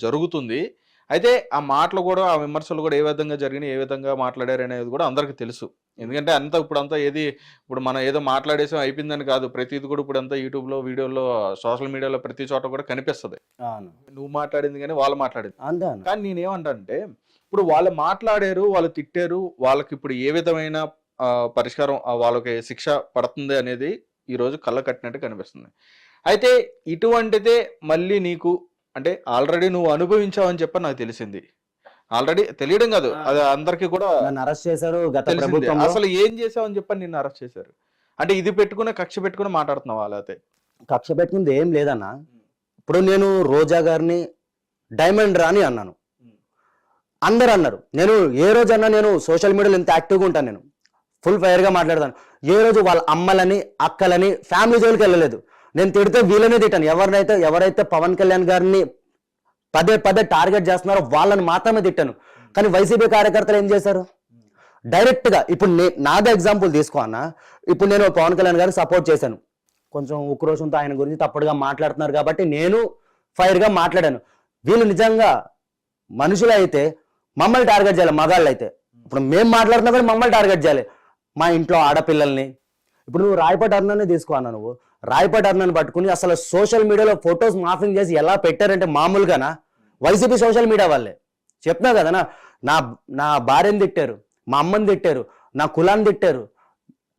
జరుగుతుంది. అయితే ఆ మాటలు కూడా, ఆ విమర్శలు కూడా ఏ విధంగా జరిగినాయి, ఏ విధంగా మాట్లాడారనేది కూడా అందరికి తెలుసు. ఎందుకంటే ఇప్పుడంతా ఇప్పుడు మనం ఏదో మాట్లాడేసాం అయిపోయిందని కాదు. ప్రతిది కూడా ఇప్పుడంతా యూట్యూబ్‌లో, వీడియోల్లో, సోషల్ మీడియాలో ప్రతి చోట కూడా కనిపిస్తది. అవును. నువ్వు మాట్లాడింది గాని, వాళ్ళు మాట్లాడింది. అంతే అన్న. కానీ నేనేమంటానంటే, ఇప్పుడు వాళ్ళు మాట్లాడారు, వాళ్ళు తిట్టారు, వాళ్ళకిప్పుడు ఏ విధమైన పరిష్కారం వాళ్ళకి శిక్ష పడుతుంది అనేది ఈరోజు కళ్ళ కట్టినట్టు కనిపిస్తుంది. అయితే ఇటువంటిదే మళ్ళీ నీకు అంటే ఆల్రెడీ నువ్వు అనుభవించావని చెప్పి నాకు తెలిసింది. ఆల్రెడీ తెలియడం కాదు, అది అందరికీ కూడా నన్ను అరెస్ట్ చేశారు గత తెలిసిందే. ప్రభుత్వంలో. అసలు ఏం చేసావని చెప్పని నిన్ను అరెస్ట్ చేశారు? అంటే ఇది పెట్టుకునే కక్ష పెట్టుకుని మాట్లాడుతున్నావా లేకపోతే? కక్ష పెట్టుకుంది ఏం లేదన్న. ఇప్పుడు నేను రోజా గారిని డైమండ్ రాని అన్నాను, అందరు అన్నారు. నేను ఏ రోజు అన్నా నేను సోషల్ మీడియాలో ఇంత యాక్టివ్గా ఉంటాను, నేను ఫుల్ ఫైర్గా మాట్లాడతాను. ఏ రోజు వాళ్ళ అమ్మలని, అక్కలని, ఫ్యామిలీ జోలికి వెళ్ళలేదు. నేను తిడితే వీళ్ళనే తిట్టాను. ఎవరైతే పవన్ కళ్యాణ్ గారిని పదే పదే టార్గెట్ చేస్తున్నారో వాళ్ళని మాత్రమే తిట్టాను. కానీ వైసీపీ కార్యకర్తలు ఏం చేశారు? డైరెక్ట్ గా ఇప్పుడు నాదే ఎగ్జాంపుల్ తీసుకో అన్న. ఇప్పుడు నేను పవన్ కళ్యాణ్ గారిని సపోర్ట్ చేశాను, కొంచెం ఉక్రోషంతో ఆయన గురించి తప్పుడుగా మాట్లాడుతున్నారు కాబట్టి నేను ఫైర్ గా మాట్లాడాను. వీళ్ళు నిజంగా మనుషులు అయితే మమ్మల్ని టార్గెట్ చేయాలి, మగాళ్ళు అయితే. ఇప్పుడు మేము మాట్లాడుతున్నా కానీ మమ్మల్ని టార్గెట్ చేయాలి, మా ఇంట్లో ఆడపిల్లల్ని. ఇప్పుడు నువ్వు రాయపాటి అరుణాన్ని తీసుకో అన్న. నువ్వు రాయపాటి అరుణాన్ని పట్టుకుని అసలు సోషల్ మీడియాలో ఫొటోస్ మాఫింగ్ చేసి ఎలా పెట్టారంటే మామూలుగానా? వైసీపీ సోషల్ మీడియా వాళ్ళే. చెప్తున్నా కదనా, నా భార్యని తిట్టారు, మా అమ్మని తిట్టారు, నా కులాన్ని తిట్టారు,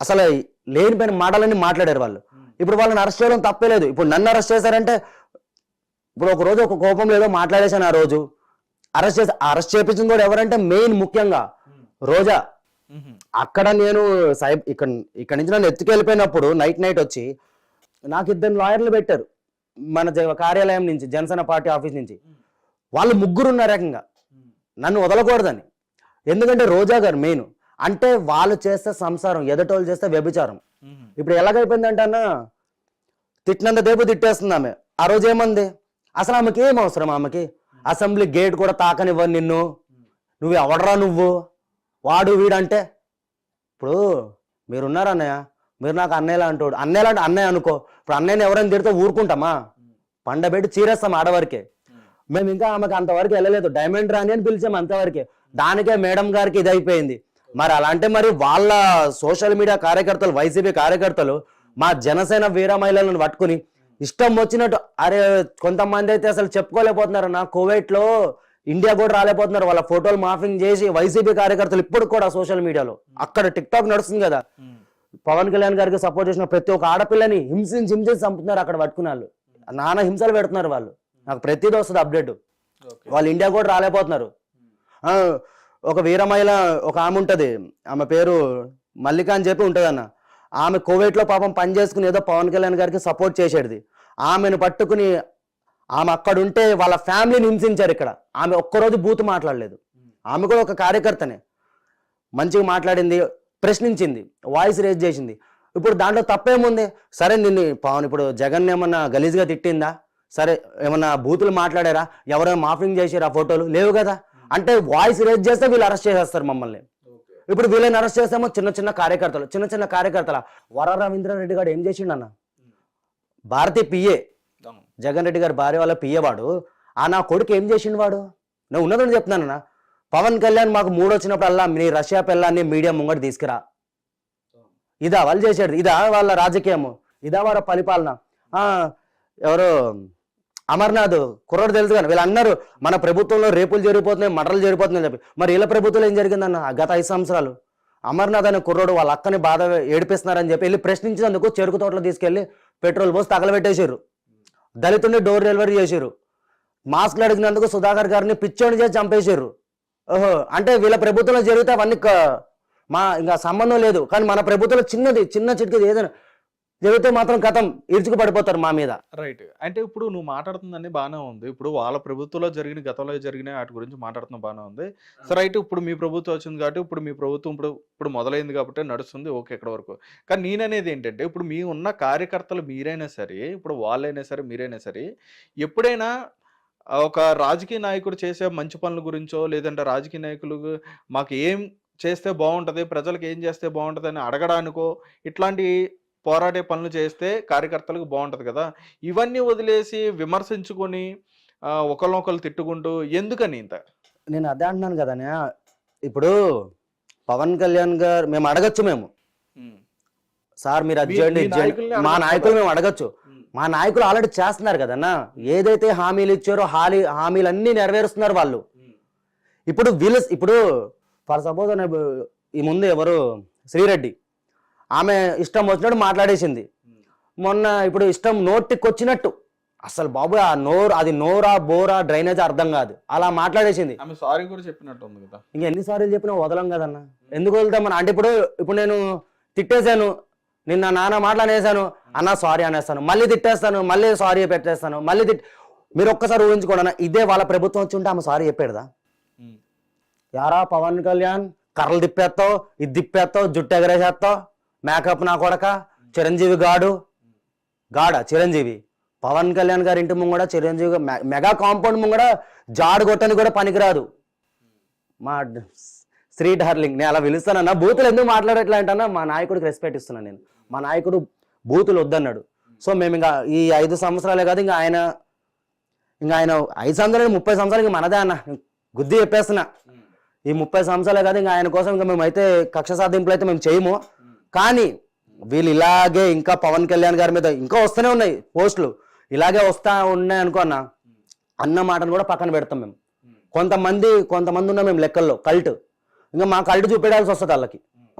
అసలు లేనిపోయిన మాటలన్నీ మాట్లాడారు వాళ్ళు. ఇప్పుడు వాళ్ళని అరెస్ట్ చేయడం తప్పేలేదు. ఇప్పుడు నన్ను అరెస్ట్ చేశారంటే, ఇప్పుడు ఒక రోజు ఒక కోపం లేదో మాట్లాడేశాను, ఆ రోజు అరెస్ట్ చేపించింది కూడా ఎవరంటే మెయిన్ ముఖ్యంగా రోజా. అక్కడ నేను ఇక్కడ నుంచి నన్ను ఎత్తుకెళ్ళిపోయినప్పుడు నైట్ వచ్చి నాకు 2 లాయర్లు పెట్టారు మన కార్యాలయం నుంచి, జనసేన పార్టీ ఆఫీస్ నుంచి. వాళ్ళు 3 ఉన్నారు ఏకంగా నన్ను వదలకూడదని. ఎందుకంటే రోజా గారు మెయిన్. అంటే వాళ్ళు చేస్తే సంసారం, ఎదటోళ్ళు చేస్తే వ్యభిచారం. ఇప్పుడు ఎలాగైపోయిందంటే అన్న, తిట్టినంత దేపు తిట్టేస్తుంది ఆమె. ఆ రోజు ఏమంది? అసలు ఆమెకి ఏం అవసరం? ఆమెకి అసెంబ్లీ గేట్ కూడా తాకనివ్వను నిన్ను, నువ్వు ఎవడరా నువ్వు, వాడు వీడంటే. ఇప్పుడు మీరున్నారు అన్నయ్య, మీరు నాకు అన్నయ్యలా అంటాడు. అన్నయ్యలా అంటే అన్నయ్య అనుకో. ఇప్పుడు అన్నయ్యని ఎవరైనా తిడితే ఊరుకుంటామా? పండబెట్టి చీరేస్తాం ఆడవరకే. మేము ఇంకా ఆమెకు అంతవరకు వెళ్ళలేదు, డైమండ్ రాణి అని పిలిచాము అంతవరకే. దానికే మేడం గారికి ఇది అయిపోయింది. మరి అలాంటి మరి వాళ్ళ సోషల్ మీడియా కార్యకర్తలు, వైసీపీ కార్యకర్తలు మా జనసేన వీర మహిళలను పట్టుకుని ఇష్టం వచ్చినట్టు, అరే కొంతమంది అయితే అసలు చెప్పుకోలేకపోతున్నారు. నా కువైట్లో ఇండియా కూడా రాలేకపోతున్నారు. వాళ్ళ ఫోటోలు మాఫింగ్ చేసి వైసీపీ కార్యకర్తలు ఇప్పుడు కూడా సోషల్ మీడియాలో, అక్కడ టిక్ టాక్ నడుస్తుంది కదా, పవన్ కళ్యాణ్ గారికి సపోర్ట్ చేసిన ప్రతి ఒక్క ఆడపిల్లని హింసించి చంపుతున్నారు అక్కడ పట్టుకున్న వాళ్ళు. నానా హింసలు పెడుతున్నారు వాళ్ళు. నాకు ప్రతిదీ వస్తుంది అప్డేట్. వాళ్ళు ఇండియా కూడా రాలేకపోతున్నారు. ఒక వీర మహిళ ఒక ఆమె ఉంటది, ఆమె పేరు మల్లిక అని చెప్పి ఉంటది అన్న. ఆమె కువైట్లో పాపం పని చేసుకుని ఏదో పవన్ కళ్యాణ్ గారికి సపోర్ట్ చేసేది. ఆమెను పట్టుకుని ఆమె అక్కడ ఉంటే వాళ్ళ ఫ్యామిలీని హింసించారు ఇక్కడ. ఆమె ఒక్కరోజు బూతు మాట్లాడలేదు. ఆమె కూడా ఒక కార్యకర్తనే, మంచిగా మాట్లాడింది, ప్రశ్నించింది, వాయిస్ రేజ్ చేసింది. ఇప్పుడు దాంట్లో తప్పేముంది? సరే నిన్ను పవన్ ఇప్పుడు జగన్ ఏమన్నా గలీజ్గా తిట్టిందా? సరే ఏమన్నా బూతులు మాట్లాడారా? ఎవరైనా మాఫింగ్ చేసారా? ఫోటోలు లేవు కదా. అంటే వాయిస్ రేజ్ చేస్తే వీళ్ళు అరెస్ట్ చేసేస్తారు మమ్మల్ని. ఇప్పుడు వీళ్ళని అరెస్ట్ చేస్తామో చిన్న కార్యకర్తల వర రవీంద్రారెడ్డి గారు ఏం చేసిండు అన్న? భారతీయ పిఏ, జగన్ రెడ్డి గారి భార్య వాళ్ళ పిఏ వాడు. నా కొడుకు ఏం చేసిండు వాడు? నేను ఉన్నదని చెప్తున్నానన్న. పవన్ కళ్యాణ్ మాకు మూడు వచ్చినప్పుడల్లా నీ రష్యా పిల్లాన్ని మీడియా ముంగట తీసుకురా. ఇదా వాళ్ళు చేసేది? ఇదా వాళ్ళ రాజకీయము? ఇదా వాళ్ళ పరిపాలన? ఎవరు అమర్నాథ్ కుర్రోడు తెలుసు కానీ వీళ్ళు అన్నారు మన ప్రభుత్వంలో రేపులు జరిగిపోతున్నాయి, మర్డర్లు జరిగిపోతున్నాయి చెప్పి. మరి వీళ్ళ ప్రభుత్వంలో ఏం జరిగిందన్న గత 5 సంవత్సరాలు? అమర్నాథ్ అనే కుర్రోడు వాళ్ళ అక్కని బాధ ఏడిపిస్తున్నారని చెప్పి వెళ్ళి ప్రశ్నించినందుకు చెరుకు తోటలో తీసుకెళ్లి పెట్రోల్ పోసి తగలబెట్టేసారు. దళితుడిని డోర్ డెలివరీ చేసారు. మాస్క్లు అడిగినందుకు సుధాకర్ గారిని పిచ్చోని చేసి చంపేసారు. ఓహో, అంటే వీళ్ళ ప్రభుత్వంలో జరిగితే అవన్నీ ఇంకా సంబంధం లేదు. కానీ మన ప్రభుత్వంలో చిన్న చిటికి ఏదైనా జరిగితే మాత్రం కథం ఇరుచుకు పడిపోతారు మా మీద. రైట్. అంటే ఇప్పుడు నువ్వు మాట్లాడుతుందని బాగానే ఉంది. ఇప్పుడు వాళ్ళ ప్రభుత్వంలో జరిగిన, గతంలో జరిగిన వాటి గురించి మాట్లాడుతున్నా బాగానే ఉంది. సో రైట్, ఇప్పుడు మీ ప్రభుత్వం వచ్చింది కాబట్టి ఇప్పుడు మీ ప్రభుత్వం ఇప్పుడు మొదలైంది కాబట్టి నడుస్తుంది, ఓకే ఎక్కడ వరకు. కానీ నేననేది ఏంటంటే, ఇప్పుడు మీ ఉన్న కార్యకర్తలు మీరైనా సరే, ఇప్పుడు వాళ్ళైనా సరే, మీరైనా సరే, ఎప్పుడైనా ఒక రాజకీయ నాయకుడు చేసే మంచి పనుల గురించో, లేదంటే రాజకీయ నాయకులు మాకు ఏం చేస్తే బాగుంటుంది, ప్రజలకు ఏం చేస్తే బాగుంటుంది అని అడగడానికో, ఇట్లాంటి పోరాడే పనులు చేస్తే కార్యకర్తలకు బాగుంటుంది కదా. ఇవన్నీ వదిలేసి విమర్శించుకొని ఒకళ్ళనొకళ్ళు తిట్టుకుంటూ ఎందుకని ఇంత? నేను అదే అంటున్నాను కదా ఇప్పుడు పవన్ కళ్యాణ్ గారు మేము అడగచ్చు, మేము సార్ మీరు అది చేయండి, ఇది చేయండి. మా నాయకులు మేము అడగచ్చు. మా నాయకులు ఆల్రెడీ చేస్తున్నారు కదన్నా. ఏదైతే హామీలు ఇచ్చారో హామీలన్నీ నెరవేరుస్తున్నారు వాళ్ళు. ఇప్పుడు ఫర్ సపోజ్ ఈ ముందు ఎవరు శ్రీరెడ్డి, ఆమె ఇష్టం వచ్చినట్టు మాట్లాడేసింది మొన్న. ఇప్పుడు ఇష్టం నోటికి వచ్చినట్టు, అసలు బాబు అది నోరా బోరా డ్రైనేజ్ అర్థం కాదు, అలా మాట్లాడేసింది. ఆమె సారీ కూడా చెప్పినట్టు ఉంది కదా. ఇంకా ఎన్నిసార్లు చెప్పినా వదలం కదన్నా. ఎందుకు వదులుతాం మన? అంటే ఇప్పుడు నేను తిట్టేశాను, నిన్న నాన్న మాట్లాడేసాను, అన్న సారీ అనేస్తాను, మళ్ళీ తిట్టేస్తాను, మళ్ళీ సారీ పెట్టేస్తాను, మళ్ళీ మీరు ఒక్కసారి ఊహించుకోండి, ఇదే వాళ్ళ ప్రభుత్వం వచ్చి ఉంటే ఆమె సారీ చెప్పేదా? యారా పవన్ కళ్యాణ్, కర్రలు తిప్పేస్తావు, ఇది తిప్పేస్తావు, జుట్టు ఎగరేసేస్తావు, మేకప్ నా కొడక, చిరంజీవి గాడా చిరంజీవి. పవన్ కళ్యాణ్ గారి ఇంటి ముంగడ చిరంజీవి మెగా కాంపౌండ్ ముంగడ జాడు కొట్టని కూడా పనికిరాదు. మా శ్రీ డార్లింగ్, నేను అలా పిలుస్తానన్నా. బూతులు ఎందుకు మాట్లాడట్లే అంటన్నా, మా నాయకుడికి రెస్పెక్ట్ ఇస్తున్నాను నేను. మా నాయకుడు బూతులు వద్దన్నాడు. సో మేము ఇంకా ఈ 5 సంవత్సరాలే కాదు, ఇంకా ఆయన 5 సంవత్సరాలు 30 సంవత్సరాలు ఇంకా మనదే అన్న. గుద్ది చెప్పేస్తున్నా, ఈ 30 సంవత్సరాలే కాదు, ఇంకా ఆయన కోసం ఇంకా మేమైతే కక్ష సాధింపులు అయితే మేము చేయము. కానీ వీళ్ళు ఇలాగే ఇంకా పవన్ కళ్యాణ్ గారి మీద ఇంకా వస్తూనే ఉన్నాయి పోస్టులు, ఇలాగే వస్తా ఉన్నాయి అనుకో అన్న మాటను కూడా పక్కన పెడతాం మేము. కొంతమంది ఉన్నాం మేము లెక్కల్లో కల్ట్, ఇంకా మా కల్ట్ చూపెడాల్సి వస్తుంది వాళ్ళకి,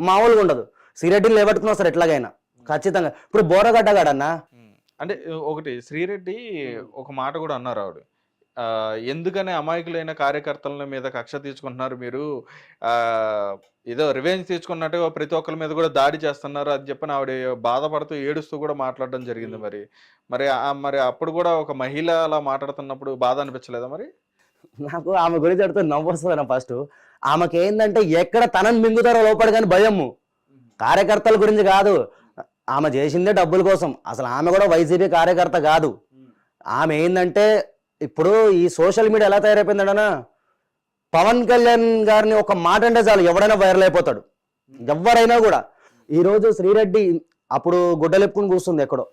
మామూలుగా ఉండదు. శ్రీరెడ్డిని లేబట్టుకుని వస్తారు ఎట్లాగైనా ఖచ్చితంగా. ఇప్పుడు బోరగడ్డ గాడన్నా, అంటే ఒకటి శ్రీరెడ్డి ఒక మాట కూడా అన్నారు ఆవిడ, ఎందుకని అమాయకులైన కార్యకర్తల మీద కక్ష తీసుకుంటున్నారు మీరు, ఏదో రివెంజ్ తీసుకున్నట్టు ప్రతి ఒక్కరి మీద కూడా దాడి చేస్తున్నారు అని చెప్పని ఆవిడ బాధపడుతూ ఏడుస్తూ కూడా మాట్లాడడం జరిగింది. మరి అప్పుడు కూడా ఒక మహిళ అలా మాట్లాడుతున్నప్పుడు బాధ అనిపించలేదా? మరి నాకు ఆమె గురించి అడితే నవ్వు వస్తుంది. ఫస్ట్ ఆమెకి ఏంటంటే ఎక్కడ తనని మింగుతారో లోపల కానీ భయము, కార్యకర్తల గురించి కాదు. ఆమె చేసిందే డబ్బుల కోసం. అసలు ఆమె కూడా వైసీపీ కార్యకర్త కాదు. ఆమె ఏంటంటే ఇప్పుడు ఈ సోషల్ మీడియా ఎలా తయారైపోయిందన్నా, పవన్ కళ్యాణ్ గారిని ఒక మాట అంటే చాలు ఎవరైనా వైరల్ అయిపోతాడు, ఎవరైనా కూడా. ఈరోజు శ్రీరెడ్డి అప్పుడు గుడ్డలెప్పుకుని కూర్చుంది ఎక్కడో,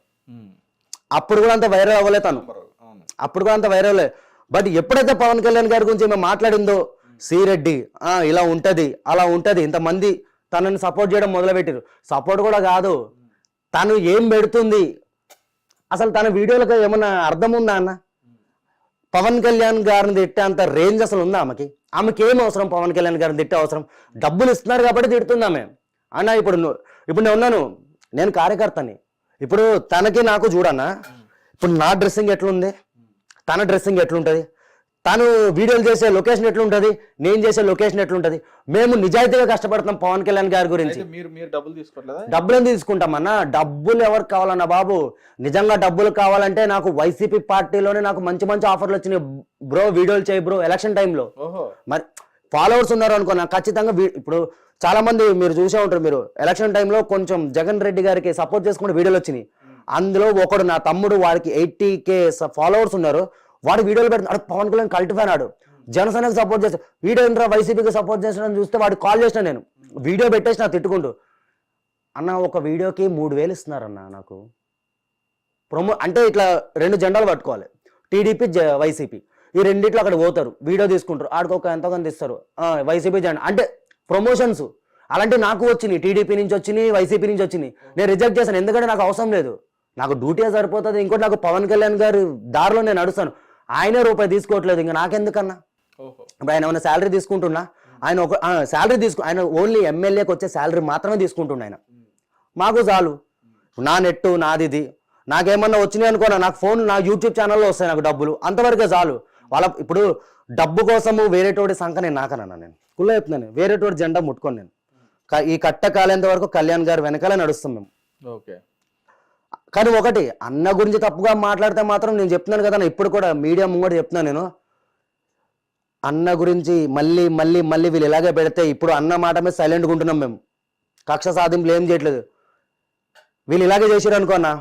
అప్పుడు కూడా అంత వైరల్ అవ్వలేదు తను, అప్పుడు కూడా అంత వైరల్. బట్ ఎప్పుడైతే పవన్ కళ్యాణ్ గారి గురించి ఏమో మాట్లాడిందో, శ్రీరెడ్డి ఇలా ఉంటది అలా ఉంటది, ఇంతమంది తనని సపోర్ట్ చేయడం మొదలుపెట్టారు. సపోర్ట్ కూడా కాదు, తను ఏం పెడుతుంది అసలు తన వీడియోలకు ఏమన్నా అర్థం ఉందా అన్న? పవన్ కళ్యాణ్ గారిని తిట్టే అంత రేంజ్ అసలు ఉందా ఆమెకి ఏం అవసరం? పవన్ కళ్యాణ్ గారిని తిట్టే అవసరం? డబ్బులు ఇస్తున్నారు కాబట్టి తిడుతుంది ఆమె అన్న. ఇప్పుడు నేను ఉన్నాను, నేను కార్యకర్తని. ఇప్పుడు తనకి నాకు చూడన్నా, ఇప్పుడు నా డ్రెస్సింగ్ ఎట్లుంది, తన డ్రెస్సింగ్ ఎట్లుంటది, తను వీడియోలు చేసే లొకేషన్ ఎట్లుంటది, నేను చేసే లొకేషన్ ఎట్లుంటది. మేము నిజాయితీగా కష్టపడుతున్నాం పవన్ కళ్యాణ్ గారి గురించి. డబ్బులు ఎందుకు తీసుకుంటామన్నా? డబ్బులు ఎవరికి కావాలన్నా బాబు? నిజంగా డబ్బులు కావాలంటే నాకు వైసీపీ పార్టీలోనే నాకు మంచి మంచి ఆఫర్లు వచ్చినాయి బ్రో, వీడియోలు చేయి బ్రో. ఎలక్షన్ టైంలో మరి ఫాలోవర్స్ ఉన్నారు అనుకో, నాకు ఖచ్చితంగా ఇప్పుడు చాలా మంది మీరు చూసే ఉంటారు, మీరు ఎలక్షన్ టైంలో కొంచెం జగన్ రెడ్డి గారికి సపోర్ట్ చేసుకుంటే వీడియోలు వచ్చినాయి. అందులో ఒకడు నా తమ్ముడు, వాడికి 80K ఫాలోవర్స్ ఉన్నారు, వాడు వీడియోలు పెడుతున్నాడు. పవన్ కళ్యాణ్ కల్ట్ ఫ్యాన్, ఆడు జనసేనకు సపోర్ట్ చేస్తాడు. వీడియో ఏంట్రా వైసీపీకి సపోర్ట్ చేస్తాడని చూస్తే వాడు కాల్ చేసిన, నేను వీడియో పెట్టేసి నా తిట్టుకుంటూ, అన్న ఒక వీడియోకి 3000 ఇస్తున్నారన్న నాకు అంటే ఇట్లా 2 జెండాలు పట్టుకోవాలి, టీడీపీ వైసీపీ, ఈ రెండిట్లో అక్కడ పోతారు, వీడియో తీసుకుంటారు, ఆడికొక ఎంతో కొంత ఇస్తారు వైసీపీ జెండా అంటే ప్రమోషన్స్. అలాంటి నాకు వచ్చినాయి, టీడీపీ నుంచి వచ్చినాయి, వైసీపీ నుంచి వచ్చినాయి. నేను రిజెక్ట్ చేశాను, ఎందుకంటే నాకు అవసరం లేదు, నాకు డ్యూటీ సరిపోతుంది. ఇంకోటి నాకు పవన్ కళ్యాణ్ గారి దారిలో నేను నడుస్తాను, ఆయనే రూపాయి తీసుకోవట్లేదు, ఇంకా నాకెందుకన్నా? ఇప్పుడు ఆయన ఏమైనా శాలరీ తీసుకుంటున్నా, ఆయన ఒక శాలరీ ఆయన ఓన్లీ ఎమ్మెల్యేకి వచ్చే శాలరీ మాత్రమే తీసుకుంటున్నా ఆయన. మాకు చాలు, నా నెట్టు నాది, ఇది నాకేమన్నా వచ్చినాయి అనుకోనా, నాకు ఫోన్ నా యూట్యూబ్ ఛానల్లో వస్తాయి నాకు డబ్బులు, అంతవరకే చాలు. వాళ్ళ ఇప్పుడు డబ్బు కోసము వేరేటోడి సంఖ నేను నాకనన్నా, నేను కుళ్ళ చెప్తున్నాను, వేరేటోడి జెండా ముట్టుకోను నేను. ఈ కట్ట కాలేంత వరకు కళ్యాణ్ గారు వెనకాలే నడుస్తాం మేము. ఓకే. కానీ ఒకటి, అన్న గురించి తప్పుగా మాట్లాడితే మాత్రం నేను చెప్తున్నాను కదా, ఇప్పుడు కూడా మీడియా ముంగట చెప్తున్నాను నేను, అన్న గురించి మళ్ళీ మళ్ళీ మళ్ళీ వీళ్ళు ఇలాగే పెడితే, ఇప్పుడు అన్న మాట మీద సైలెంట్గా ఉంటున్నాం మేము, కక్ష సాధింపులు ఏం చేయట్లేదు. వీళ్ళు ఇలాగే చేసారు అనుకోన్నా,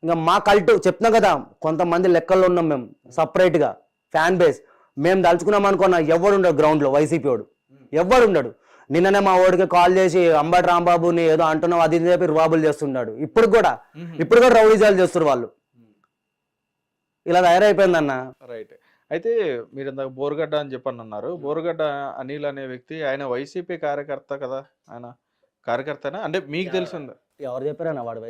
ఇంకా మా కల్ట్ చెప్తున్నాం కదా, కొంతమంది లెక్కల్లో ఉన్నాం మేము సపరేట్గా ఫ్యాన్ బేస్. మేము దలుచుకున్నాం అనుకున్నా, ఎవడు ఉండడు గ్రౌండ్లో వైసీపీ వాడు, ఎవడు ఉండడు. నిన్ననే మా వాడికి కాల్ చేసి అంబటి రాంబాబుని ఏదో అంటున్నావు అది చెప్పి రుబాబులు చేస్తున్నాడు. ఇప్పుడు కూడా రౌడీజాలు చేస్తున్నారు వాళ్ళు. ఇలా తయారైపోయిందన్న. రైట్. అయితే మీరు ఇందాక బోరుగడ్డ అని చెప్పని అన్నారు. బోరుగడ్డ అనిల్ అనే వ్యక్తి ఆయన వైసీపీ కార్యకర్త కదా! ఆయన కార్యకర్తనా? అంటే మీకు తెలిసింది. ఎవరు చెప్పారన్న వాడు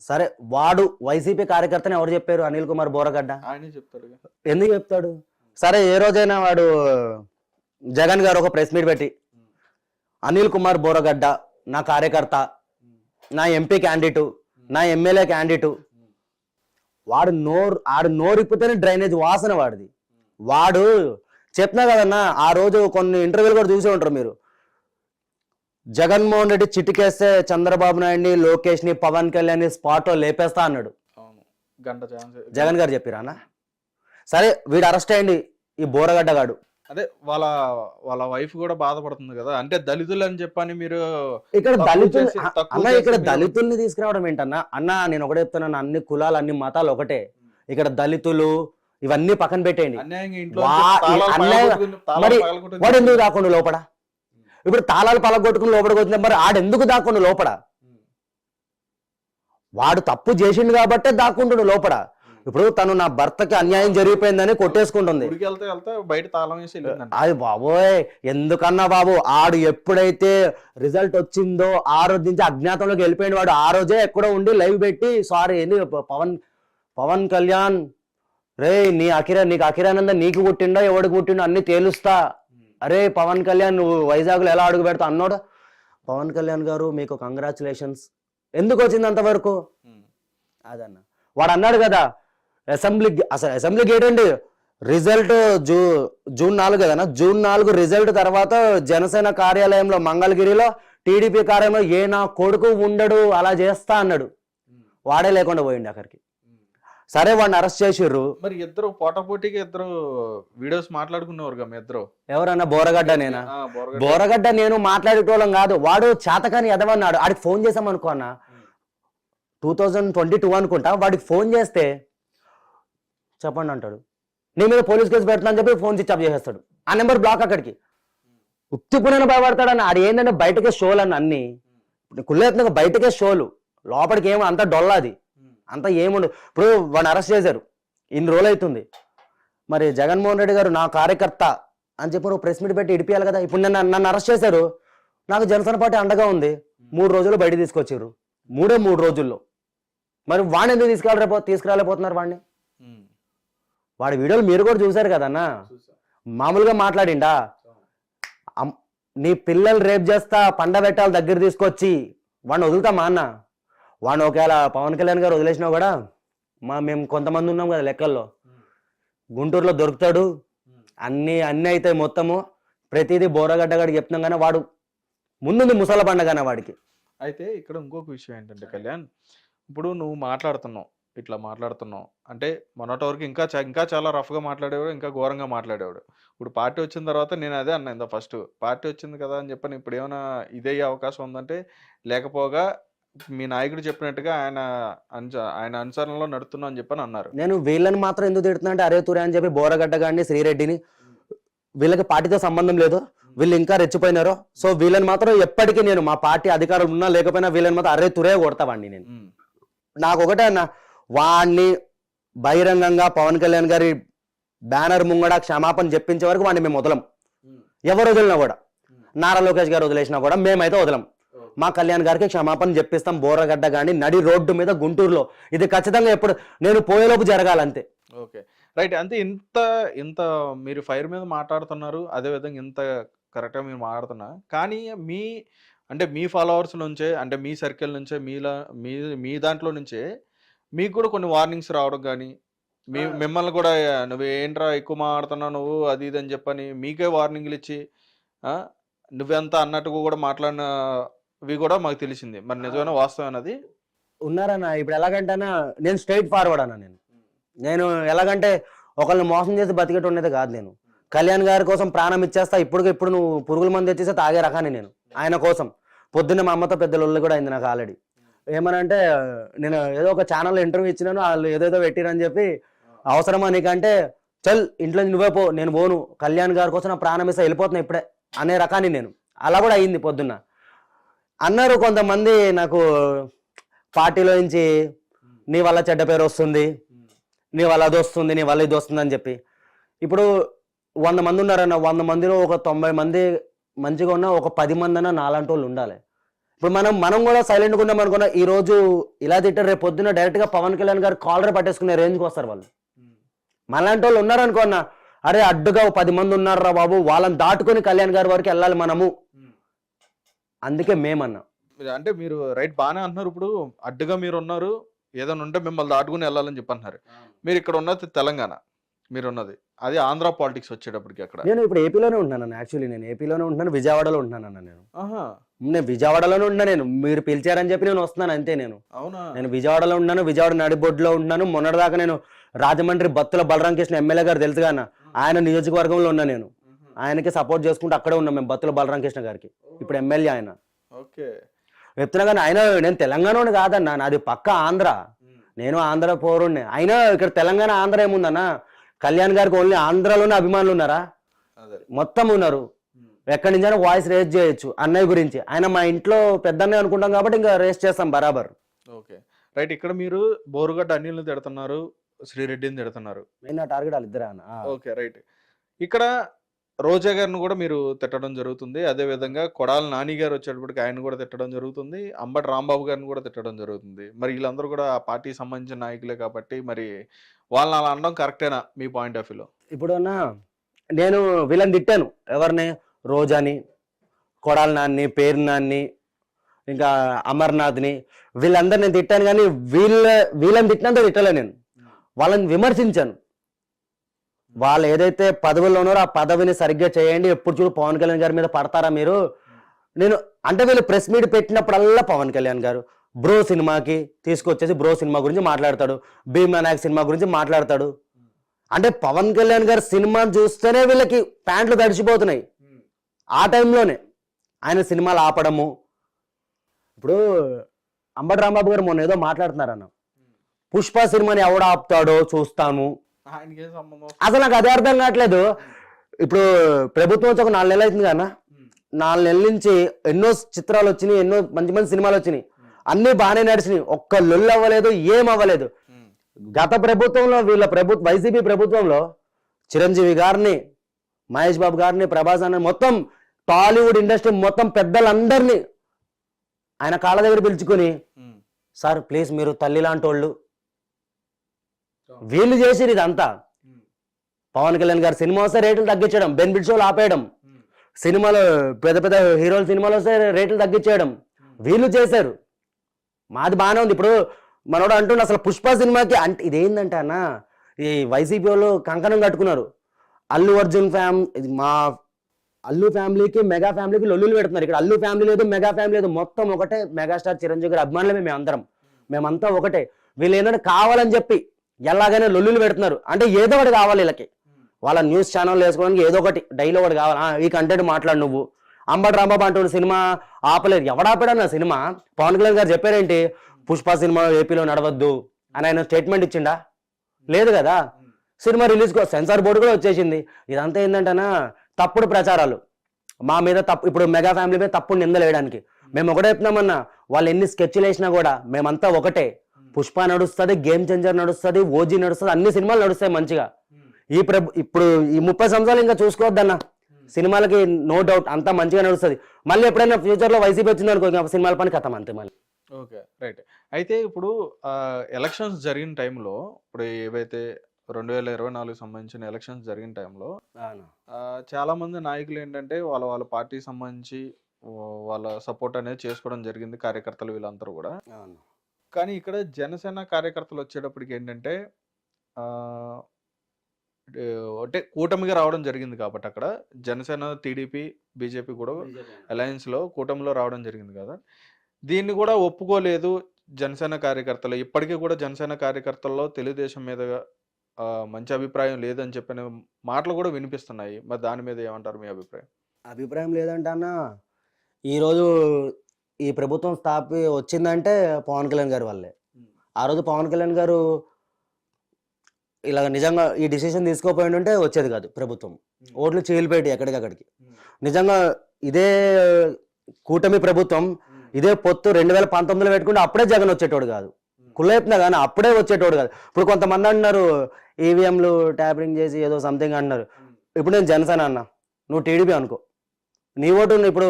సరే వాడు వైసీపీ కార్యకర్తని ఎవరు చెప్పారు అనిల్ కుమార్ బోరగడ్డ? ఆయనే చెప్తాడు. ఎందుకు చెప్తాడు? సరే ఏ రోజైనా వాడు జగన్ గారు ఒక ప్రెస్ మీట్ పెట్టి అనిల్ కుమార్ బోరగడ్డ నా కార్యకర్త, నా ఎంపీ క్యాండిడేటు, నా ఎమ్మెల్యే క్యాండిడేటు, ఆడు నోరిప్పితేనే డ్రైనేజ్ వాసన వాడిది. వాడు చెప్తున్నా కదన్నా, ఆ రోజు కొన్ని ఇంటర్వ్యూలు కూడా చూసే ఉంటారు మీరు. జగన్మోహన్ రెడ్డి చిటికేస్తే చంద్రబాబు నాయుడిని, లోకేష్ని, పవన్ కళ్యాణ్ని స్పాట్లో లేపేస్తా అన్నాడు. జగన్ గారు చెప్పిరా అన్న? సరే వీడు అరెస్ట్ అయ్యండి, ఈ బోరగడ్డ గాడు. అదే వాళ్ళ వైఫ్ కూడా బాధపడుతుంది కదా, అంటే దళితులు అని చెప్పని మీరు ఇక్కడ దళితుల్ని తీసుకురావడం ఏంటన్నా? అన్న నేను ఒకటే చెప్తున్నాను, అన్ని కులాలు అన్ని మతాలు ఒకటే. ఇక్కడ దళితులు ఇవన్నీ పక్కన పెట్టేయండి. మరి వాడు ఎందుకు దాక్కుండా లోపడ? ఇప్పుడు తాళాలు పలగొట్టుకుని లోపలికి వచ్చిన మరి ఆడెందుకు దాక్కుండా లోపడ? వాడు తప్పు చేసిండు కాబట్టే దాక్కుంటుడు లోపడ. ఇప్పుడు తను నా భర్తకి అన్యాయం జరిగిపోయిందని కొట్టేసుకుంటుంది. అది బాబోయ్ ఎందుకన్నా బాబు, ఆడు ఎప్పుడైతే రిజల్ట్ వచ్చిందో ఆ రోజు నుంచి అజ్ఞాతంలోకి వెళ్ళిపోయిన వాడు ఆ రోజే ఎక్కడో ఉండి లైవ్ పెట్టి సారీ పవన్ కళ్యాణ్ రే నీకు అఖిరానంద నీకు పుట్టిండో ఎవడికి పుట్టిండో అన్ని తేలుస్తా, అరే పవన్ కళ్యాణ్ నువ్వు వైజాగ్లో ఎలా అడుగు పెడతా అన్నాడు. పవన్ కళ్యాణ్ గారు మీకు కంగ్రాచులేషన్స్. ఎందుకు వచ్చింది అంతవరకు? అదన్న వాడు అన్నాడు కదా అసెంబ్లీ గేట్ అండి రిజల్ట్ జూన్ 4 కదన్నా, జూన్ 4 రిజల్ట్ తర్వాత జనసేన కార్యాలయంలో మంగళగిరిలో టీడీపీ కార్యాలయంలో ఏ నా కొడుకు ఉండడు అలా చేస్తా అన్నాడు. వాడే లేకుండా పోయింది అక్కడికి. సరే వాడిని అరెస్ట్ చేసిర్రు. మరి ఇద్దరు పోటాపోటీగా ఇద్దరు వీడియోస్ మాట్లాడుకునేవారు మీ ఇద్దరు. ఎవరన్నా? బోరగడ్డ నేనా? బోరగడ్డ నేను మాట్లాడేటోళ్ళం కాదు. వాడు చేతకాని ఎదవన్నాడు. ఆడికి ఫోన్ చేసాం అనుకో అన్న, 2022 అనుకుంటా. వాడికి ఫోన్ చేస్తే చెప్పండి అంటాడు, నీ మీద పోలీస్ కేసు పెడతా అని చెప్పి ఫోన్ స్విచ్ ఆఫ్ చేసేస్తాడు. ఆ నెంబర్ బ్లాక్. అక్కడికి ఉత్తిపునైనా భయపడతాడన్న. ఆడు ఏంటంటే బయటకే షోలు అన్న, అన్ని కుళ్ళేతున్నా బయటకే షోలు, లోపలికి ఏమో అంత డొల్లాది అంతా ఏముండు. ఇప్పుడు వాడిని అరెస్ట్ చేశారు, ఇన్ని రోజులు అవుతుంది. మరి జగన్మోహన్ రెడ్డి గారు నా కార్యకర్త అని చెప్పి నువ్వు ప్రెస్ మీట్ పెట్టి ఇడిపియాలి కదా. ఇప్పుడు నన్ను అరెస్ట్ చేశారు, నాకు జనసేన పార్టీ అండగా ఉంది. 3 రోజులు బయట తీసుకొచ్చారు, 3 రోజుల్లో. మరి వాడిని ఎందుకు తీసుకురాలేకపోతున్నారు వాడిని? వాడి వీడియోలు మీరు కూడా చూసారు కదన్నా. మామూలుగా మాట్లాడిండా, నీ పిల్లలు రేప్ చేస్తా పండబెట్టాలి దగ్గర తీసుకొచ్చి వాడిని వదులుతామా అన్న? వాడిని ఒకవేళ పవన్ కళ్యాణ్ గారు వదిలేసినా కూడా మేము కొంతమంది ఉన్నాం కదా లెక్కల్లో, గుంటూరులో దొరుకుతాడు, అన్నీ అవుతాయి మొత్తము. ప్రతిదీ బోరగడ్డ గారికి చెప్తున్నాం కానీ వాడు ముందుంది ముసల పండగన వాడికి. అయితే ఇక్కడ ఇంకొక విషయం ఏంటంటే కళ్యాణ్, ఇప్పుడు నువ్వు మాట్లాడుతున్నావు, ఇట్లా మాట్లాడుతున్నావు అంటే మొన్నటి వరకు ఇంకా చాలా రఫ్గా మాట్లాడేవాడు, ఇంకా ఘోరంగా మాట్లాడేవాడు. ఇప్పుడు పార్టీ వచ్చిన తర్వాత నేను అదే అన్నా ఇంత ఫస్ట్, పార్టీ వచ్చింది కదా అని చెప్పని ఇప్పుడు ఏమైనా ఇదయ్యే అవకాశం ఉందంటే, లేకపోగా మీ నాయకుడు చెప్పినట్టుగా ఆయన అనుసరణలో నడుతున్నా అని చెప్పని అన్నారు. నేను వీళ్ళని మాత్రం ఎందుకు తిడుతున్నా అంటే, అరే తురే అని చెప్పి బోరగడ్డ గారిని, శ్రీరెడ్డిని, వీళ్ళకి పార్టీతో సంబంధం లేదు, వీళ్ళు ఇంకా రెచ్చిపోయినారు. సో వీళ్ళని మాత్రం ఎప్పటికీ నేను మా పార్టీ అధికారులు ఉన్నా లేకపోయినా వీళ్ళని మాత్రం అరే తురే కొడతావాడిని నేను. నాకు ఒకటే అన్న, వాడిని బహిరంగంగా పవన్ కళ్యాణ్ గారి బ్యానర్ ముంగడ క్షమాపణ చెప్పించే వరకు వాడిని మేము వదలం. ఎవరు వదిలినా కూడా, నారా లోకేష్ గారు వదిలేసినా కూడా మేమైతే వదలం. మా కళ్యాణ్ గారికి క్షమాపణ చెప్పిస్తాం. బోరగడ్డ గాని నడి రోడ్డు మీద గుంటూరులో ఇది ఖచ్చితంగా ఎప్పుడు నేను పోయేలోపు జరగాలంతే. Okay right. అంతే. ఇంత మీరు ఫైర్ మీద మాట్లాడుతున్నారు, అదేవిధంగా ఇంత కరెక్ట్గా మీరు మాట్లాడుతున్నా, కానీ మీ ఫాలోవర్స్ నుంచే, అంటే మీ సర్కిల్ నుంచే, మీ దాంట్లో నుంచే మీకు కూడా కొన్ని వార్నింగ్స్ రావడం కానీ, మిమ్మల్ని కూడా నువ్వు ఏంట్రా ఎక్కువ మాట్లాడుతున్నావు నువ్వు అది ఇది అని చెప్పని మీకే వార్నింగ్లు ఇచ్చి నువ్వెంత అన్నట్టుగా కూడా మాట్లాడినవి కూడా మాకు తెలిసింది. మరి నిజమైన వాస్తవం అన్నది ఉన్నారన్న. ఇప్పుడు ఎలాగంటేనా నేను స్ట్రైట్ ఫార్వర్డ్ అన్న. నేను ఎలాగంటే ఒకళ్ళని మోసం చేసి బతికేట ఉండేది కాదు. నేను కళ్యాణ్ గారి కోసం ప్రాణం ఇచ్చేస్తా. ఇప్పుడు నువ్వు పురుగుల మంది తెచ్చేస్తే తాగే రకాన్ని నేను ఆయన కోసం. పొద్దున్న మా అమ్మతో పెద్ద లొల్లి కూడా అయింది నాకు ఆల్రెడీ. ఏమనంటే నేను ఏదో ఒక ఛానల్లో ఇంటర్వ్యూ ఇచ్చినాను, వాళ్ళు ఏదేదో పెట్టిరని చెప్పి, అవసరమా నీకంటే చల్ ఇంట్లో నువ్వే పో, నేను పోను, కళ్యాణ్ గారి కోసం నా ప్రాణం ఇస్తా వెళ్ళిపోతున్నా ఇప్పుడే అనే రకాన్ని నేను. అలా కూడా అయింది పొద్దున్న. అన్నారు కొంతమంది నాకు పార్టీలో నుంచి, నీ వల్ల చెడ్డ పేరు వస్తుంది, నీ వల్ల అది వస్తుంది, నీ వల్ల ఇది వస్తుంది అని చెప్పి. ఇప్పుడు 100 మంది ఉన్నారన్న, 100 మందిలో ఒక 90 మంది మంచిగా ఉన్న, ఒక 10 మంది అన్న నాలాంటి వాళ్ళు ఉండాలి. ఇప్పుడు మనం కూడా సైలెంట్గా ఉన్నాం అనుకున్నా, ఈ రోజు ఇలా తిట్టారు, రేపు పొద్దున్న డైరెక్ట్ గా పవన్ కళ్యాణ్ గారు కాలర్ పట్టేసుకునే రేంజ్కి వస్తారు వాళ్ళు. మనలాంటి వాళ్ళు ఉన్నారనుకున్నా, అరే అడ్డుగా 10 మంది ఉన్నారా బాబు, వాళ్ళని దాటుకొని కళ్యాణ్ గారి వరకు వెళ్ళాలి మనము. అందుకే మేమన్నా. అంటే మీరు రైట్ బాగానే అంటున్నారు. ఇప్పుడు అడ్డుగా మీరు ఉన్నారు, ఏదైనా ఉంటే మిమ్మల్ని దాటుకుని వెళ్ళాలని చెప్పి అంటున్నారు. మీరు ఇక్కడ ఉన్నది తెలంగాణ, మీరు ఉన్నది అది ఆంధ్ర పాలిటిక్స్ వచ్చేటప్పటికి అక్కడ. నేను ఇప్పుడు ఏపీలోనే ఉంటున్నాను. యాక్చువల్లీ నేను ఏపీలోనే ఉంటున్నాను, విజయవాడలో ఉంటున్నాను. ఆహా, నేను విజయవాడలోనే ఉంటున్నా. నేను మీరు పిలిచారని చెప్పి నేను వస్తున్నాను అంతే. అవునా? నేను విజయవాడలో ఉన్నాను, విజయవాడ నడిబొడ్డులో ఉంటున్నాను. మొన్నటిదాకా నేను రాజమండ్రి బత్తుల బలరామకృష్ణ ఎమ్మెల్యే గారు తెలుసుగా అన్న, ఆయన నియోజకవర్గంలో ఉన్నా. నేను ఆయనకి సపోర్ట్ చేసుకుంటూ అక్కడే ఉన్నాం మేము, బత్తుల బలరామకృష్ణ గారికి. ఇప్పుడు ఎమ్మెల్యే ఆయన. ఓకే, చెప్తున్నా కానీ ఆయన, నేను తెలంగాణ కాదన్నా, నాది పక్క ఆంధ్ర. నేను ఆంధ్ర పౌరుణ్ణి. అయినా ఇక్కడ తెలంగాణ ఆంధ్ర ఏముందన్నా, కళ్యాణ్ గారికి ఓన్లీ ఆంధ్రాలోనే అభిమానులు ఉన్నారా? మొత్తం ఉన్నారు. ఎక్కడి నుంచైనా వాయిస్ రేజ్ చేయొచ్చు అన్నయ్య గురించి. ఆయన మా ఇంట్లో పెద్దన్నయ్య అనుకుంటాం కాబట్టి ఇంకా రేస్ చేస్తాం బరాబర్. Okay, right. ఇక్కడ మీరు బోరుగడ్డ అనిల్ని తిడుతున్నారు, శ్రీరెడ్డిని తిడుతున్నారు. మెయిన్ నా టార్గెట్ వాళ్ళు ఇద్దరే అన్న. Okay, right. ఇక్కడ రోజా గారిని కూడా మీరు తిట్టడం జరుగుతుంది. అదే విధంగా కొడాలి నాని గారు వచ్చేటప్పటికి ఆయన కూడా తిట్టడం జరుగుతుంది. అంబటి రాంబాబు గారిని కూడా తిట్టడం జరుగుతుంది. మరి వీళ్ళందరూ కూడా ఆ పార్టీకి సంబంధించిన నాయకులే కాబట్టి మరి వాళ్ళని అలా అనడం కరెక్టేనా మీ పాయింట్ ఆఫ్ వ్యూలో? ఇప్పుడు అన్న నేను వీళ్ళని తిట్టాను. ఎవరిని? రోజాని, కొడాలి నాన్ని, పేరు నాన్ని, ఇంకా అమర్నాథ్ని, వీళ్ళందరూ నేను తిట్టాను. కానీ వీళ్ళని తిట్టినంత తిట్టలే. నేను వాళ్ళని విమర్శించాను. వాళ్ళు ఏదైతే పదవుల్లో ఉన్నారో ఆ పదవిని సరిగ్గా చేయండి. ఎప్పుడు చూడు పవన్ కళ్యాణ్ గారి మీద పడతారా మీరు? నేను అంటే వీళ్ళు ప్రెస్ మీట్ పెట్టినప్పుడల్లా పవన్ కళ్యాణ్ గారు బ్రో సినిమాకి తీసుకొచ్చేసి బ్రో సినిమా గురించి మాట్లాడతాడు, భీమ్ నాయక్ సినిమా గురించి మాట్లాడతాడు. అంటే పవన్ కళ్యాణ్ గారి సినిమా చూస్తేనే వీళ్ళకి ప్యాంట్లు తడిచిపోతున్నాయి. ఆ టైంలోనే ఆయన సినిమాలు ఆపడము. ఇప్పుడు అంబటి రాంబాబు గారు మొన్న ఏదో మాట్లాడుతున్నారన్న, పుష్ప సినిమాని ఎవడు ఆపుతాడో చూస్తాము. అసలు నాకు అదే అర్థం కావట్లేదు. ఇప్పుడు ప్రభుత్వం వచ్చి ఒక 4 నెలలు అవుతుంది కన్నా, 4 నెలల నుంచి ఎన్నో చిత్రాలు వచ్చినాయి, ఎన్నో మంచి మంచి సినిమాలు వచ్చినాయి, అన్ని బాగానే నడిచినాయి. ఒక్క లొల్లు అవ్వలేదు, ఏం అవ్వలేదు. గత ప్రభుత్వంలో వీళ్ళ వైసీపీ ప్రభుత్వంలో చిరంజీవి గారిని, మహేష్ బాబు గారిని, ప్రభాస్ అన్న, మొత్తం టాలీవుడ్ ఇండస్ట్రీ మొత్తం పెద్దలందరినీ ఆయన కాళ్ళ దగ్గర పిలుచుకొని, సార్ ప్లీజ్ మీరు తల్లి లాంటి వాళ్ళు, వీళ్ళు చేసిరు ఇదంతా. పవన్ కళ్యాణ్ గారు సినిమా వస్తే రేట్లు తగ్గించడం, బెనిఫిట్ షోలు ఆపేయడం, సినిమాలో పెద్ద పెద్ద హీరోల సినిమాలు వస్తే రేట్లు తగ్గించేయడం వీళ్ళు చేశారు. మాది బాగానే ఉంది. ఇప్పుడు మనోడు అంటుండే అసలు పుష్ప సినిమాకి అంటే ఇదేంటంటే అన్న, ఈ వైసీపీ వాళ్ళు కంకణం కట్టుకున్నారు. అల్లు అర్జున్ మా అల్లు ఫ్యామిలీకి మెగా ఫ్యామిలీకి లొల్లులు పెడుతున్నారు. ఇక్కడ అల్లు ఫ్యామిలీ లేదు, మెగా ఫ్యామిలీ లేదు, మొత్తం ఒకటే. మెగాస్టార్ చిరంజీవి గారి అభిమానులమే మేమంతా ఒకటే. వీళ్ళు ఏంటంటే కావాలని చెప్పి ఎలాగైనా లొల్లులు పెడుతున్నారు. అంటే ఏదో ఒకటి కావాలి వీళ్ళకి, వాళ్ళ న్యూస్ ఛానల్ వేసుకోవడానికి ఏదో ఒకటి డైలీ ఒకటి కావాలి. ఈ కంటెంట్ మాట్లాడు నువ్వు. అంబటి రాంబాబు అంటున్న సినిమా ఆపలేదు. ఎవడాపాడన్న సినిమా? పవన్ కళ్యాణ్ గారు చెప్పారేంటి, పుష్ప సినిమా ఏపీలో నడవద్దు అని ఆయన స్టేట్మెంట్ ఇచ్చిండా? లేదు కదా. సినిమా రిలీజ్ సెన్సార్ బోర్డు కూడా వచ్చేసింది. ఇదంతా ఏంటంటేనా తప్పుడు ప్రచారాలు మా మీద. ఇప్పుడు మెగా ఫ్యామిలీ మీద తప్పుడు నిందలేయడానికి మేము ఒకటే చెప్తున్నామన్నా. వాళ్ళు ఎన్ని స్కెచ్లు వేసినా కూడా మేమంతా ఒకటే. పుష్ప నడుస్తుంది, గేమ్ చేంజర్ నడుస్తుంది, ఓజీ నడుస్తుంది, అన్ని సినిమాలు నడుస్తాయి మంచిగా. ఇప్పుడు ఈ 30 సంవత్సరాలు ఇంకా చూసుకోవద్దన్న, సినిమాలకి నో డౌట్ అంతా మంచిగా నడుస్తుంది. మళ్ళీ ఎప్పుడైనా ఫ్యూచర్ లో వైసీపీ వచ్చింది అనుకో, సినిమాల పని కథం అంతే మళ్ళీ. Okay, right. అయితే ఇప్పుడు ఎలక్షన్స్ జరిగిన టైంలో, ఇప్పుడు ఏవైతే 2024 సంబంధించిన ఎలక్షన్స్ జరిగిన టైంలో చాలా మంది నాయకులు ఏంటంటే వాళ్ళ పార్టీకి సంబంధించి వాళ్ళ సపోర్ట్ అనేది చేసుకోవడం జరిగింది, కార్యకర్తలు వీళ్ళందరూ కూడా. కానీ ఇక్కడ జనసేన కార్యకర్తలు వచ్చేటప్పటికి ఏంటంటే అంటే కూటమిగా రావడం జరిగింది కాబట్టి అక్కడ జనసేన, టీడీపీ, బీజేపీ కూడా అలయన్స్లో కూటమిలో రావడం జరిగింది కదా. దీన్ని కూడా ఒప్పుకోలేదు జనసేన కార్యకర్తలు. ఇప్పటికీ కూడా జనసేన కార్యకర్తల్లో తెలుగుదేశం మీద మంచి అభిప్రాయం లేదని చెప్పిన మాటలు కూడా వినిపిస్తున్నాయి. మరి దాని మీద ఏమంటారు మీ అభిప్రాయం? అభిప్రాయం లేదంటే అన్న, ఈరోజు ఈ ప్రభుత్వం వచ్చిందంటే పవన్ కళ్యాణ్ గారి వల్లే. ఆ రోజు పవన్ కళ్యాణ్ గారు ఇలా నిజంగా ఈ డిసిషన్ తీసుకోపోయి ఉంటే వచ్చేది కాదు ప్రభుత్వం. ఓట్లు చీలిపెట్టి ఎక్కడికక్కడికి. నిజంగా ఇదే కూటమి ప్రభుత్వం, ఇదే పొత్తు 2019లో పెట్టుకుంటే అప్పుడే జగన్ వచ్చేటోడు కాదు. కుళ్ళైపునా కానీ అప్పుడే వచ్చేటోడు కాదు. ఇప్పుడు కొంతమంది అంటున్నారు ఈవీఎంలు ట్యాపరింగ్ చేసి ఏదో సంథింగ్ అంటున్నారు. ఇప్పుడు నేను జనసేన అన్నా, నువ్వు టీడీపీ అనుకో, నీ ఓటు ఇప్పుడు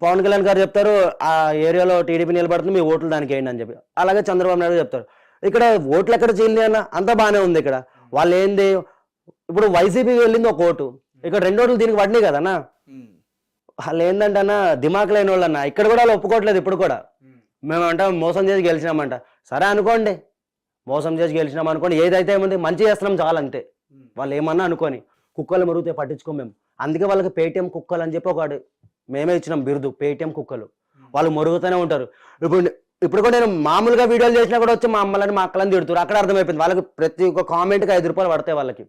పవన్ కళ్యాణ్ గారు చెప్తారు ఆ ఏరియాలో టీడీపీ నిలబడుతుంది, మీ ఓట్లు దానికి వేయండి అని చెప్పి. అలాగే చంద్రబాబు నాయుడు చెప్తారు. ఇక్కడ ఓట్లు ఎక్కడ చీలి అన్న, అంతా బాగానే ఉంది. ఇక్కడ వాళ్ళు ఏంది, ఇప్పుడు వైసీపీ వెళ్ళింది ఒక ఓటు, ఇక్కడ 2 ఓట్లు దీనికి పడినాయి కదన్నా. వాళ్ళు ఏంటంటే అన్న దిమాక్ లేని వాళ్ళు అన్న. ఇక్కడ కూడా వాళ్ళు ఒప్పుకోవట్లేదు. ఇప్పుడు కూడా మేమంట మోసం చేసి గెలిచినామంట. సరే అనుకోండి, మోసం చేసి గెలిచినాం అనుకోండి, ఏదైతే ఏముంది మంచి చేస్తున్నాం చాలు అంతే. వాళ్ళు ఏమన్నా అనుకోని, కుక్కలు మరుగుతే పట్టించుకోం మేము. అందుకే వాళ్ళకి పేటీఎం కుక్కలు అని చెప్పి ఒకటి మేమే ఇచ్చినాం బిరుదు, పేటీఎం కుక్కలు. వాళ్ళు మరుగుతూనే ఉంటారు. ఇప్పుడు కూడా నేను మామూలుగా వీడియోలు చేసినా కూడా వచ్చి మా అమ్మలని మా అక్కలని తిడుతారు. అక్కడ అర్థమైపోయింది వాళ్ళకి ప్రతి ఒక్క కామెంట్కి 5 రూపాయలు పడతాయి వాళ్ళకి.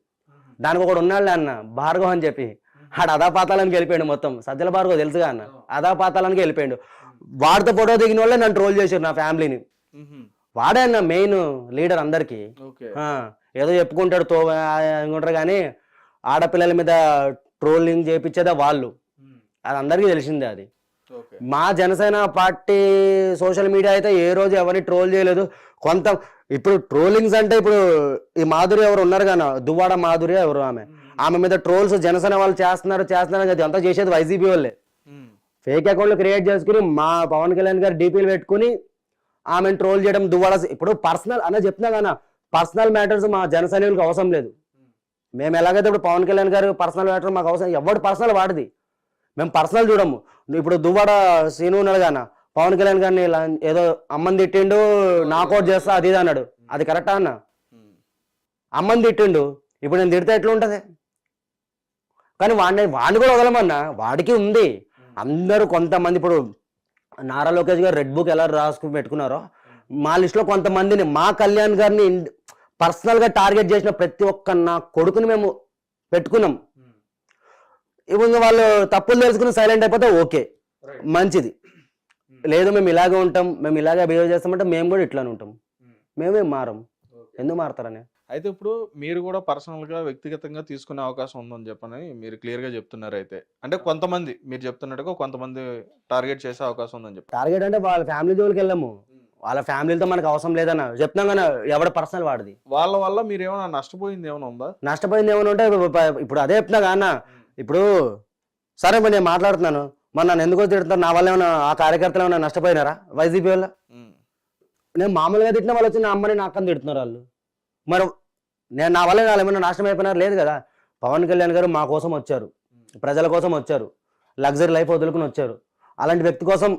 దానికి ఒకడు ఉన్నాళ్ళే అన్న భార్గవ్ అని చెప్పి, ఆడ అదాపాతాలని వెళ్ళిపోయాడు మొత్తం. సజ్జల భార్గవ్ తెలుసుగా అన్న, అదాపాతాలని వెళ్ళిపోయాడు. వాడితో ఫోటో దిగిన వాళ్ళే నన్ను ట్రోల్ చేశారు, నా ఫ్యామిలీని. వాడే అన్న మెయిన్ లీడర్ అందరికి. ఏదో చెప్పుకుంటాడు అనుకుంటారు కానీ ఆడపిల్లల మీద ట్రోలింగ్ చేయించేదే వాళ్ళు. అది అందరికీ తెలిసిందే. అది మా జనసేన పార్టీ సోషల్ మీడియా అయితే ఏ రోజు ఎవరిని ట్రోల్ చేయలేదు. ఇప్పుడు ట్రోలింగ్స్ అంటే ఇప్పుడు ఈ మాధురి ఎవరు ఉన్నారు కానీ, దువ్వాడ మాధురి ఎవరు, ఆమె మీద ట్రోల్స్ జనసేన వాళ్ళు చేస్తున్నారు అది అంతా చేసేది వైసీపీ వాళ్ళే. ఫేక్ అకౌంట్లు క్రియేట్ చేసుకుని మా పవన్ కళ్యాణ్ గారు డీపీలు పెట్టుకుని ఆమెను ట్రోల్ చేయడం, దువ్వాడ. ఇప్పుడు పర్సనల్ అన్న చెప్తున్నా కానీ పర్సనల్ మ్యాటర్స్ మా జనసైనికులకు అవసరం లేదు. మేము ఎలాగైతే ఇప్పుడు పవన్ కళ్యాణ్ గారు పర్సనల్ మ్యాటర్ మాకు అవసరం, ఎవడు పర్సనల్ వాడిది, మేము పర్సనల్ చూడము. ఇప్పుడు దువ్వాడ సీను ఉన్నాడు గాన, పవన్ కళ్యాణ్ గారిని ఏదో అమ్మని తిట్టిండు, నాకౌట్ చేస్తా అది ఇది అన్నాడు. అది కరెక్టా అన్న? అమ్మని తిట్టిండు, ఇప్పుడు నేను తిడితే ఎట్లా ఉంటుంది? కానీ వాడిని కూడా వదలమన్నా, వాడికి ఉంది. అందరూ కొంతమంది ఇప్పుడు నారా లోకేష్ గారు రెడ్ బుక్ ఎలా రాసుకుని పెట్టుకున్నారో, మా లిస్టులో కొంతమందిని మా కళ్యాణ్ గారిని పర్సనల్ గా టార్గెట్ చేసిన ప్రతి ఒక్క నా కొడుకుని మేము పెట్టుకున్నాం. ఇప్పుడు వాళ్ళు తప్పులు తెలుసుకుని సైలెంట్ అయిపోతే ఓకే, మంచిది. లేదు మేము ఇలాగే ఉంటాం, మేము ఇలాగే బిహేవ్ చేస్తామంటే మేము కూడా ఇట్లానే ఉంటాం, మేమేం మారం. ఎందుకు మారుతారని? అయితే ఇప్పుడు మీరు కూడా పర్సనల్ గా వ్యక్తిగతంగా తీసుకునే అవకాశం ఉందని చెప్పని మీరు క్లియర్ గా చెప్తున్నారు. అయితే అంటే కొంతమంది మీరు చెప్తున్నట్టుగా కొంతమంది టార్గెట్ చేసే అవకాశం ఉందని చెప్పి. టార్గెట్ అంటే వాళ్ళ ఫ్యామిలీ జోలికి వెళ్ళాము, వాళ్ళ ఫ్యామిలీతో మనకు అవసరం లేదన్న చెప్తున్నాం కానీ ఎవడ పర్సనల్ వాడిది. వాళ్ళ వల్ల మీరు ఏమైనా నష్టపోయింది ఏమైనా ఉందా? నష్టపోయింది ఏమైనా ఉంటే ఇప్పుడు అదే చెప్తున్నా కాన్న. ఇప్పుడు సరే మరి నేను మాట్లాడుతున్నాను, మరి నన్ను ఎందుకో తిడుతున్నారు, నా వల్ల ఏమైనా ఆ కార్యకర్తలు ఏమైనా నష్టపోయినారా వైసీపీ వల్ల? నేను మామూలుగా తిట్టిన వాళ్ళు వచ్చి నా అమ్మని నా అక్కని తిడుతున్నారు వాళ్ళు. మరి నేను నా వల్ల వాళ్ళు ఏమైనా నాశనం అయిపోయినారు? లేదు కదా. పవన్ కళ్యాణ్ గారు మా కోసం వచ్చారు, ప్రజల కోసం వచ్చారు, లగ్జరీ లైఫ్ వదులుకుని వచ్చారు. అలాంటి వ్యక్తి కోసం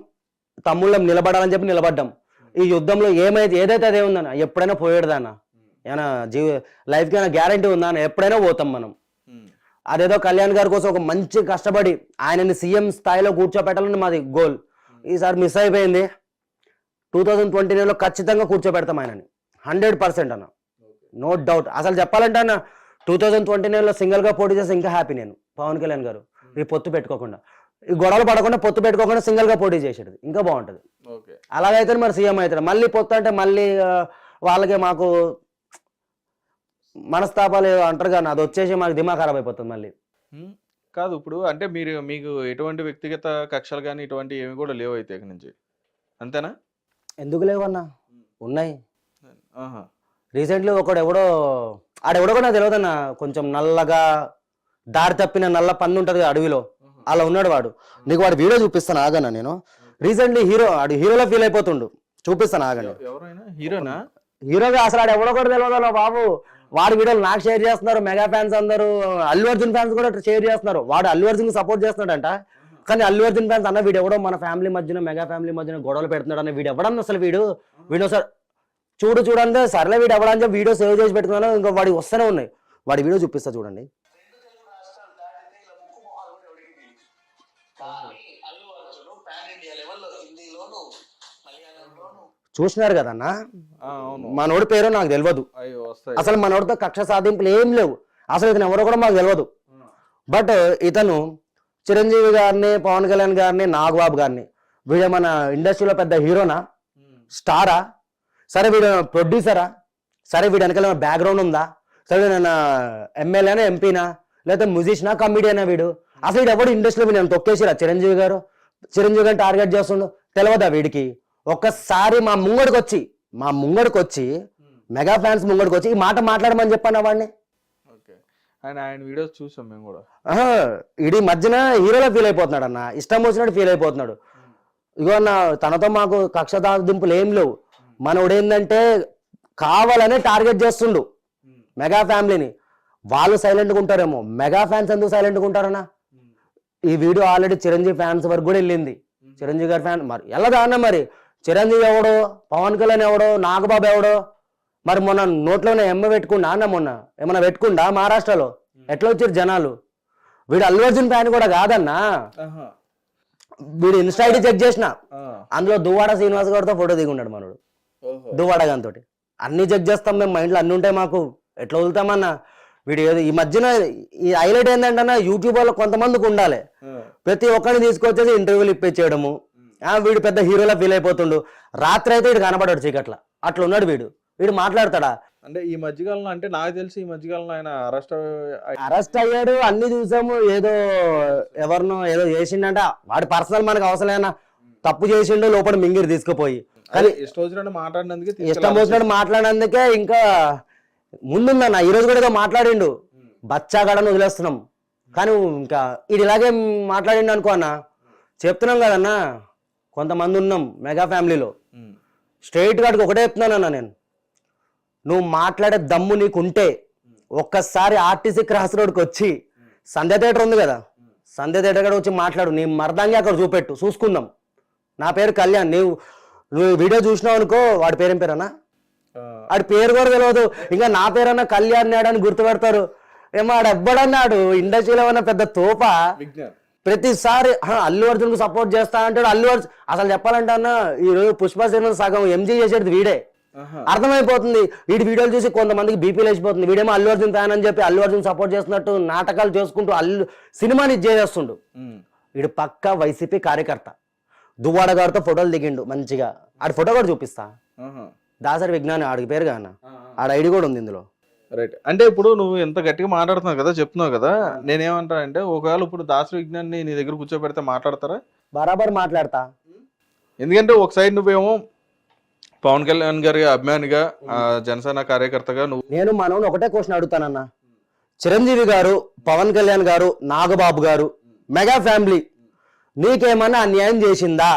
తమ్ముళ్ళం నిలబడాలని చెప్పి నిలబడ్డాం. ఈ యుద్ధంలో ఏదైతే అదే ఉందన్న, ఎప్పుడైనా పోయేదాన్న, ఏమైనా లైఫ్కి ఏమైనా గ్యారంటీ ఉందా అన్న? ఎప్పుడైనా పోతాం మనం. అదేదో కళ్యాణ్ గారి కోసం ఒక మంచి కష్టపడి ఆయనని సీఎం స్థాయిలో కూర్చోపెట్టాలని మాది గోల్. ఈసారి మిస్ అయిపోయింది. 2029లో ఖచ్చితంగా కూర్చోబెడతాం ఆయనని 100% అన్న, నో డౌట్. అసలు చెప్పాలంటే అన్న 2029లో సింగిల్గా పోటీ చేస్తే ఇంకా హ్యాపీ నేను. పవన్ కళ్యాణ్ గారు ఈ పొత్తు పెట్టుకోకుండా, ఈ గొడవలు పడకుండా పొత్తు పెట్టుకోకుండా సింగిల్గా పోటీ చేసేది ఇంకా బాగుంటుంది. అలాగైతే మరి సీఎం అవుతాడు. మళ్ళీ పొత్తు అంటే మళ్ళీ వాళ్ళకి మాకు మనస్తాపాలు అంటారు కానీ అది వచ్చేసి మాకు దిమాగ్ ఖరాబ్ అయిపోతుంది మళ్ళీ. కాదు ఇప్పుడు అంటే మీకు ఎటువంటి వ్యక్తిగత కక్షలు కానీ ఇటువంటి ఏమి కూడా లేవు అయితే ఇక నుంచి, అంతేనా? ఎందుకు లేవన్నా, ఉన్నాయి. రీసెంట్లీ ఆడెవడో కూడా నాకు తెలియదన్న, కొంచెం నల్లగా దారి తప్పిన నల్ల పన్ను ఉంటుంది అడవిలో, అలా ఉన్నాడు వాడు. నీకు వాడు వీడియో చూపిస్తాను ఆగన్నా. నేను రీసెంట్లీ హీరోలో ఫీల్ అయిపోతుండు, చూపిస్తాను ఆగండి. హీరోగా అసలు ఆడు ఎవడో కూడా తెలియదు బాబు. వాడి వీడియోలు నాకు షేర్ చేస్తున్నారు మెగా ఫ్యాన్స్ అందరూ, అల్లు అర్జున్ ఫ్యాన్స్ కూడా షేర్ చేస్తున్నారు. వాడు అల్లు అర్జున్ సపోర్ట్ చేస్తున్నాడంట, కానీ అల్లు అర్జున్ ఫ్యాన్స్ అన్న వీడు ఎవడో మన ఫ్యామిలీ మధ్యన మెగా ఫ్యామిలీ మధ్యన గొడవలు పెడుతున్నాడు అన్న. వీడు ఎవడన్నా అసలు వీడు సార్ చూడండి సర్లే వీడు ఎవడని చెప్పి వీడియో సేవ్ చేసి పెట్టుకున్నాను. ఇంకా వాడి వస్తూనే ఉన్నాయి. వాడి వీడియో చూపిస్తా చూడండి. చూసినారు కదన్నా, మనోడి పేరు నాకు తెలియదు అసలు, మనోడితో కక్ష సాధింపులు ఏం లేవు అసలు, ఇతను ఎవరో కూడా మాకు తెలియదు. బట్ ఇతను చిరంజీవి గారిని, పవన్ కళ్యాణ్ గారిని, నాగబాబు గారిని, వీడు మన ఇండస్ట్రీలో పెద్ద హీరోనా, స్టారా, సరే వీడు ప్రొడ్యూసరా, సరే వీడు వెనకాల బ్యాక్గ్రౌండ్ ఉందా, సరే వీడు ఎమ్మెల్యేనా, ఎంపీనా, లేకపోతే మ్యూజిషియనా, కమిడియనా, వీడు అసలు వీడు ఎవడు ఇండస్ట్రీలో వీడు తొక్కేసిరా? చిరంజీవి గారిని టార్గెట్ చేస్తుండు తెలియదా వీడికి? ఒక్కసారి మా ముంగడికి వచ్చి మా ముంగడికి వచ్చి మెగా ఫ్యాన్స్ ముంగడికి వచ్చి ఈ మాట మాట్లాడమని చెప్పాను వాడిని. ఓకే, ఆయన వీడియోస్ చూసాం మేము కూడా. ఇడి మధ్యన హీరోలో ఫీల్ అయిపోతున్నాడు అన్న, ఇష్టం వచ్చినట్టు ఫీల్ అయిపోతున్నాడు. ఇగో అన్న తనతో మాకు కక్ష దింపులు ఏం లేవు. మనోడు ఏంటంటే కావాలనే టార్గెట్ చేస్తుండు మెగా ఫ్యామిలీని. వాళ్ళు సైలెంట్గా ఉంటారేమో, మెగా ఫ్యాన్స్ ఎందుకు సైలెంట్గా ఉంటారన్నా? ఈ వీడియో ఆల్రెడీ చిరంజీవి ఫ్యాన్స్ వరకు కూడా వెళ్ళింది. చిరంజీవి గారి ఫ్యాన్ మరి వెళ్ళదా అన్న? మరి చిరంజీవి ఎవడో, పవన్ కళ్యాణ్ ఎవడో, నాగబాబు ఎవడో, మరి మొన్న నోట్లోనే ఎమ్మ పెట్టుకుండా అన్న, మొన్న ఏమన్నా పెట్టుకుండా మహారాష్ట్రలో ఎట్లా వచ్చారు జనాలు? వీడు అల్లు అర్జున్ ఫ్యాన్ కూడా కాదన్నా. వీడు ఇన్స్టా ఐడి చెక్ చేసిన, అందులో దువ్వాడ శ్రీనివాస్ గారితో ఫోటో దిగున్నాడు మనోడు, దువ్వాడ గారితో. అన్ని చెక్ చేస్తాం మేము, మైండ్లో అన్ని ఉంటాయి మాకు, ఎట్లా వదులుతామన్నా? వీడు ఏదో ఈ మధ్యన ఈ హైలైట్ ఏంటంటే యూట్యూబ్ లో కొంతమందికి ఉండాలి, ప్రతి ఒక్కరిని తీసుకొచ్చేసి ఇంటర్వ్యూలు ఇప్పించేయడము. వీడు పెద్ద హీరోలా ఫీల్ అయిపోతుండు. రాత్రి అయితే వీడు కనబడాడు చీకట్ల, అట్లా ఉన్నాడు వీడు. వీడు మాట్లాడతాడా? అంటే ఈ మధ్యకాలంలో, అంటే నాకు తెలిసి ఈ మధ్యకాలంలో ఆయన అరెస్ట్ అయ్యాడు, అన్ని చూసాము. ఏదో ఎవరినో ఏదో చేసిండంట, వాడి పర్సనల్ మనకు అవసరమైనా తప్పు చేసిండు, లోపల మింగిరి తీసుకుపోయి. కానీ ఇష్టం వచ్చినట్టు మాట్లాడినందుకే ఇంకా ముందుందన్న. ఈ రోజు కూడా ఏదో మాట్లాడిండు, బచ్చాగడని వదిలేస్తున్నాం. కానీ ఇంకా ఇది ఇలాగే మాట్లాడిండు అనుకో అన్న, చెప్తున్నాం కదన్నా, కొంతమంది ఉన్నాం మెగా ఫ్యామిలీలో. స్ట్రైట్ గాడికి ఒకటే చెప్తున్నానన్నా నేను, నువ్వు మాట్లాడే దమ్ము నీకుంటే ఒక్కసారి ఆర్టీసీ క్రాస్ రోడ్కి వచ్చి సంధ్య థియేటర్ ఉంది కదా, సంధ్య థియేటర్ కూడా వచ్చి మాట్లాడు. నీ మరదంగా అక్కడ చూపెట్టు, చూసుకుందాం. నా పేరు కళ్యాణ్. నువ్వు వీడియో చూసినావు అనుకో, వాడి పేరేం పేరన్నా? వాడి పేరు కూడా తెలియదు. ఇంకా నా పేరన్నా కళ్యాణ్ నాడని గుర్తుపెడతారు ఏమో. ఆడు ఎవ్వడన్నాడు ఇండస్ట్రీలో ఉన్న పెద్ద తోప. ప్రతిసారి అల్లు అర్జున్ కు సపోర్ట్ చేస్తా అంటాడు. అల్లు అర్జున్ అసలు చెప్పాలంటే అన్న, ఈ రోజు పుష్ప సినిమా సగం ఎంజీ చేసేది వీడే. అర్థమైపోతుంది. వీడి వీడియోలు చూసి కొంతమందికి బీపీ లేచిపోతుంది. వీడేమో అల్లు అర్జున్ ఫ్యాన్ అని చెప్పి అల్లు అర్జున్ సపోర్ట్ చేస్తున్నట్టు నాటకాలు చేసుకుంటూ సినిమాని చేసేస్తుండు. వీడు పక్కా వైసీపీ కార్యకర్త. దువ్వాడ గారితో ఫోటోలు దిగిండు మంచిగా. ఆడి ఫోటో కూడా చూపిస్తా, దాసరి విజ్ఞాని ఆడికి పేరు కాన, ఆడ ఐడి కూడా ఉంది ఇందులో. రైట్. అంటే ఇప్పుడు నువ్వు ఎంత గట్టిగా మాట్లాడుతున్నావు కదా, చెప్తున్నావు కదా, నేనేమంటానంటే ఒకవేళ ఇప్పుడు దాసరి విజ్ఞాన్ని నీ దగ్గర కూర్చోబెడితే మాట్లాడతారా? బరాబర్ మాట్లాడతా. ఎందుకంటే ఒక సైడ్ నువ్వేమో పవన్ కళ్యాణ్ గారి అభిమానిగా, జనసేన కార్యకర్తగా నువ్వు. నేను మనోని ఒకటే క్వశ్చన్ అడుగుతానన్నా, చిరంజీవి గారు, పవన్ కళ్యాణ్ గారు, నాగబాబు గారు, మెగా ఫ్యామిలీ నీకేమన్నా అన్యాయం చేసిందా?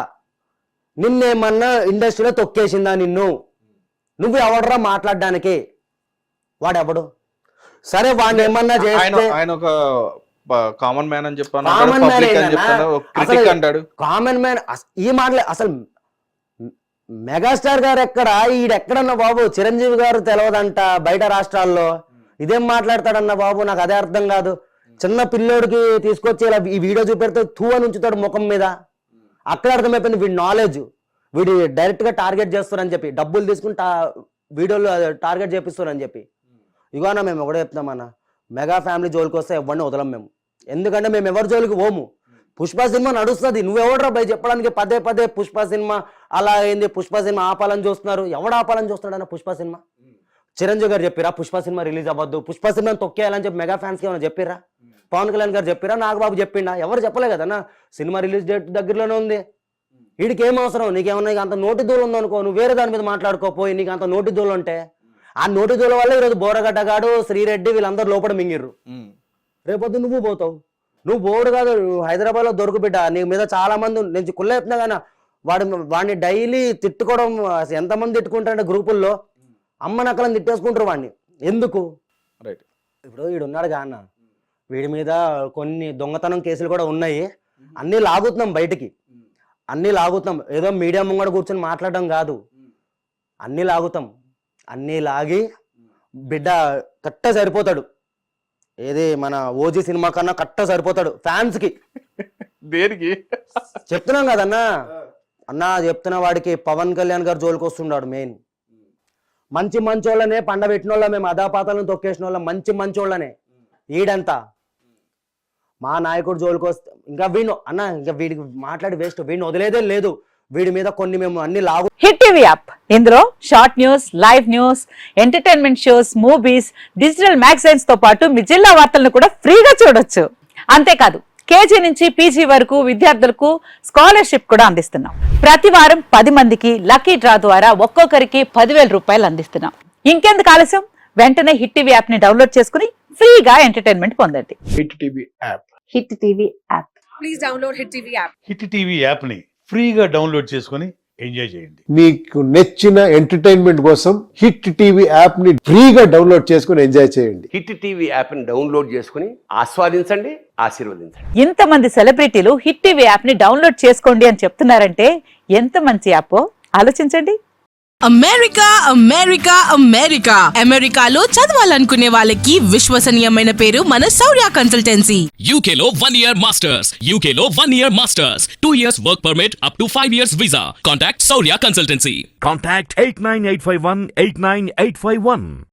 నిన్నేమన్నా ఇండస్ట్రీలో తొక్కేసిందా? నువ్వు ఎవడరా మాట్లాడడానికి? వాడెవడు? సరే వాడిని ఏమన్నా చేస్తే ఆయన ఒక కామన్ మ్యాన్ అని చెప్పాను, కామన్ మ్యాన్. ఈ మాటలే అసలు మెగాస్టార్ గారు ఎక్కడ, ఈడెక్కడన్నా బాబు? చిరంజీవి గారు తెలియదంట బయట రాష్ట్రాల్లో, ఇదేం మాట్లాడతాడన్న బాబు? నాకు అదే అర్థం కాదు. చిన్న పిల్లోడికి తీసుకొచ్చి ఇలా ఈ వీడియో చూపెడితే తూ అని ఉంచుతాడు ముఖం మీద. అక్కడ అర్థమైపోయింది వీడి నాలెడ్జ్. వీడి డైరెక్ట్ గా టార్గెట్ చేస్తారని చెప్పి, డబ్బులు తీసుకుని వీడియోలు టార్గెట్ చేపిస్తారని చెప్పి. ఇగోనా మేము ఒకటే చెప్తామన్నా, మెగా ఫ్యామిలీ జోలికి వస్తే ఎవరిని వదలం మేము. ఎందుకంటే మేము ఎవరి జోలికి పోము. పుష్ప సినిమా నడుస్తుంది, నువ్వెవడరా భయ చెప్పడానికి పదే పదే పుష్ప సినిమా అలా అయింది, పుష్ప సినిమా ఆపాలని చూస్తున్నారు. ఎవడు ఆపాలని చూస్తున్నాడు అన్న పుష్ప సినిమా? చిరంజీవి గారు చెప్పిరా పుష్ప సినిమా రిలీజ్ అవ్వద్దు, పుష్ప సినిమాని తొక్కేయాలని చెప్పి మెగా ఫ్యాన్స్ కి ఏమైనా చెప్పిరా? పవన్ కళ్యాణ్ గారు చెప్పిరా? నాగబాబు చెప్పిండా? ఎవరు చెప్పలే కదన్నా. సినిమా రిలీజ్ డేట్ దగ్గరలోనే ఉంది. వీడికి ఏం అవసరం? నీకేమన్నా అంత నోటి దూలు ఉందనుకో, నువ్వు వేరే దాని మీద మాట్లాడుకోపోయి. నీకు అంత నోటి దూలు ఉంటే, ఆ నోటి దూల వల్ల ఈరోజు బోరగడ్డగాడు, శ్రీరెడ్డి వీళ్ళందరూ లోపల మింగిర్రు. రేపొద్దు నువ్వు పోతావు. నువ్వు బోర్డు కాదు, హైదరాబాద్ లో దొరుకు బిడ్డ. నీ మీద చాలా మంది నేను కుళ్ళ చెప్తున్నా కానీ వాడిని డైలీ తిట్టుకోవడం. ఎంతమంది తిట్టుకుంటారంటే గ్రూపుల్లో అమ్మ నక్కలను తిట్టేసుకుంటారు వాడిని. ఎందుకు? రైట్. ఇప్పుడు వీడున్నాడు గా అన్న, వీడి మీద కొన్ని దొంగతనం కేసులు కూడా ఉన్నాయి. అన్నీ లాగుతున్నాం బయటికి, అన్నీ లాగుతాం. ఏదో మీడియా ముంగడ కూర్చొని మాట్లాడడం కాదు, అన్నీ లాగుతాం. అన్నీ లాగి బిడ్డ కట్ట సరిపోతాడు. ఏది మన ఓజీ సినిమా కన్నా కట్ట సరిపోతాడు ఫ్యాన్స్ కి. దేనికి చెప్తున్నాం కదన్నా అన్నా, చెప్తున్న వాడికి పవన్ కళ్యాణ్ గారు జోలికి వస్తున్నాడు. మెయిన్ మంచి మంచోళ్ళనే పండబెట్టిన వాళ్ళ, మేము అదాపాతాలను తొక్కేసిన వాళ్ళ, మంచి మంచోళ్ళనే. ఈడంతా మా నాయకుడు జోలికి వస్తే ఇంకా వీడు అన్న, ఇంకా వీడికి మాట్లాడి వేస్ట్. వీడిని వదిలేదే లేదు. వీడి మీద కొన్ని మేము అన్ని లాగు. హిట్ టీవీ యాప్, ఇందులో short news, live news, entertainment shows, movies, digital magazines తో పాటు మీ జిల్లా వార్తలను కూడా ఫ్రీగా చూడొచ్చు. అంతేకాదు కేజీ నుంచి పీజీ వరకు విద్యార్థులకు స్కాలర్షిప్ కూడా అందిస్తున్నాం. ప్రతి వారం 10 మందికి లక్కీ డ్రా ద్వారా ఒక్కొక్కరికి 10,000 రూపాయలు అందిస్తున్నాం. ఇంకెందుకు ఆలస్యం, వెంటనే హిట్ టీవీ యాప్ ని డౌన్లోడ్ చేసుకుని ఫ్రీగా ఎంటర్టైన్మెంట్ పొందండి. Hit TV app. Hit TV app. Please download Hit TV app. Hit TV యాప్ని ఫ్రీగా డౌన్లోడ్ చేసుకొని ఎంజాయ్ చేయండి. మీకు నచ్చిన ఎంటర్టైన్మెంట్ కోసం హిట్ టీవీ యాప్ ని ఫ్రీగా డౌన్లోడ్ చేసుకుని ఎంజాయ్ చేయండి. హిట్ టీవీ యాప్ని డౌన్లోడ్ చేసుకుని ఆస్వాదించండి, ఆశీర్వదించండి. ఇంతమంది సెలబ్రిటీలు హిట్ టీవీ యాప్ ని డౌన్లోడ్ చేసుకోండి అని చెప్తున్నారంటే ఎంత మంచి యాప్ ఆలోచించండి. అమెరికా అమెరికా అమెరికా అమెరికాలో చదవాలనుకునే వాళ్ళకి విశ్వసనీయమైన పేరు మన శౌర్య consultancy. UK Law 1 Year Masters. UK Law 1 Year Masters. 2 years work permit up to 5 years visa. Contact Saurya Consultancy. Contact 89851 89851.